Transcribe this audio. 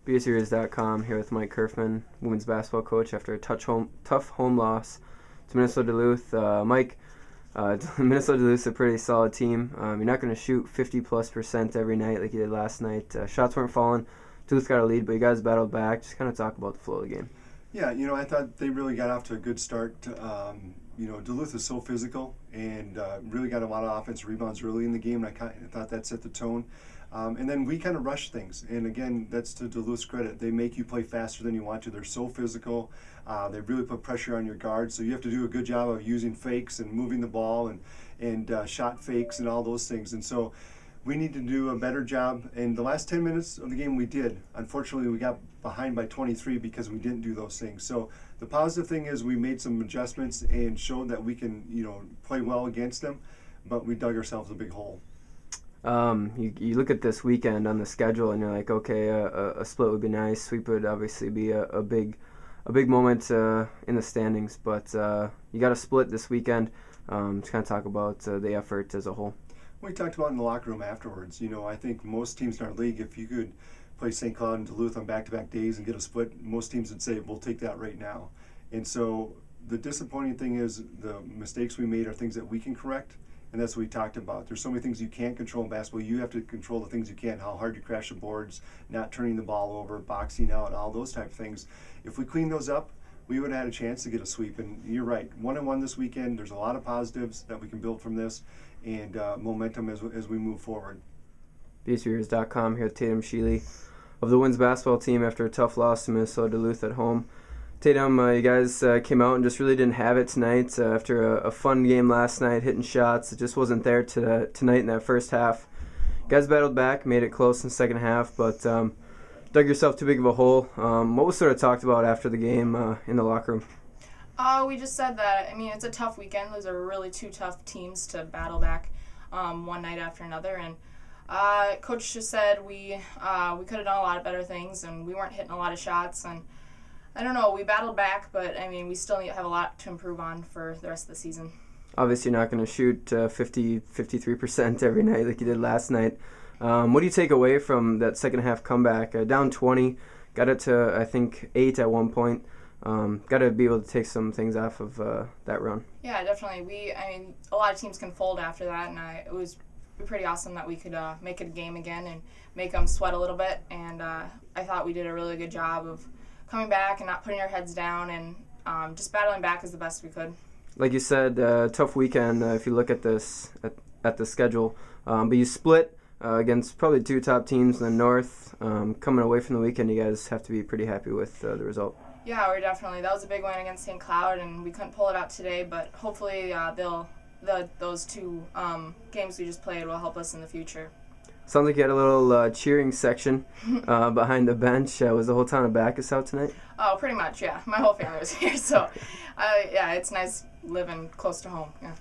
BSU.com here with Mike Kerfman, women's basketball coach, after a tough home loss to Minnesota Duluth. Mike, Minnesota Duluth's a pretty solid team. You're not going to shoot 50+% every night like you did last night. Shots weren't falling. Duluth got a lead, but you guys battled back. Just kind of talk about the flow of the game. Yeah, I thought they really got off to a good start. Duluth is so physical and really got a lot of offensive rebounds early in the game, and I thought that set the tone. And then we kind of rushed things. And again, that's to Duluth's credit. They make you play faster than you want to. They're so physical. They really put pressure on your guards. So you have to do a good job of using fakes and moving the ball and shot fakes and all those things. And so we need to do a better job. And the last 10 minutes of the game we did. Unfortunately, we got behind by 23 because we didn't do those things. So the positive thing is we made some adjustments and showed that we can, play well against them, but we dug ourselves a big hole. You look at this weekend on the schedule and you're like, okay, a split would be nice. Sweep would obviously be a big moment in the standings, but you got a split this weekend. To kind of talk about the effort as a whole. We talked about in the locker room afterwards. I think most teams in our league, if you could play St. Cloud and Duluth on back-to-back days and get a split, most teams would say, we'll take that right now. And so the disappointing thing is the mistakes we made are things that we can correct. And that's what we talked about. There's so many things you can't control in basketball. You have to control the things you can, how hard you crash the boards, not turning the ball over, boxing out, all those type of things. If we clean those up, we would have had a chance to get a sweep. And you're right, 1-1 this weekend. There's a lot of positives that we can build from this and momentum as we move forward. BSUers.com here with Tatum Sheely of the women's basketball team after a tough loss to Minnesota Duluth at home. Tatum, you guys came out and just really didn't have it tonight after a fun game last night, hitting shots. It just wasn't there tonight in that first half. You guys battled back, made it close in the second half, but dug yourself too big of a hole. What was sort of talked about after the game in the locker room? We just said that, it's a tough weekend. Those are really two tough teams to battle back one night after another. And Coach just said we could have done a lot of better things, and we weren't hitting a lot of shots. And I don't know, we battled back, but we still have a lot to improve on for the rest of the season. Obviously, you're not going to shoot 53% every night like you did last night. What do you take away from that second half comeback? Down 20, got it to, I think, 8 at one point. Got to be able to take some things off of that run. Yeah, definitely. A lot of teams can fold after that, and it was pretty awesome that we could make it a game again and make them sweat a little bit. And I thought we did a really good job of coming back and not putting our heads down and just battling back as the best we could. Like you said, tough weekend if you look at this at the schedule. But you split against probably two top teams in the North. Coming away from the weekend, you guys have to be pretty happy with the result. Yeah, we're definitely. That was a big win against St. Cloud, and we couldn't pull it out today. But hopefully, those two games we just played will help us in the future. Sounds like you had a little cheering section behind the bench. Was the whole town of Bacchus out tonight? Oh, pretty much, yeah. My whole family was here, so yeah, it's nice living close to home. Yeah.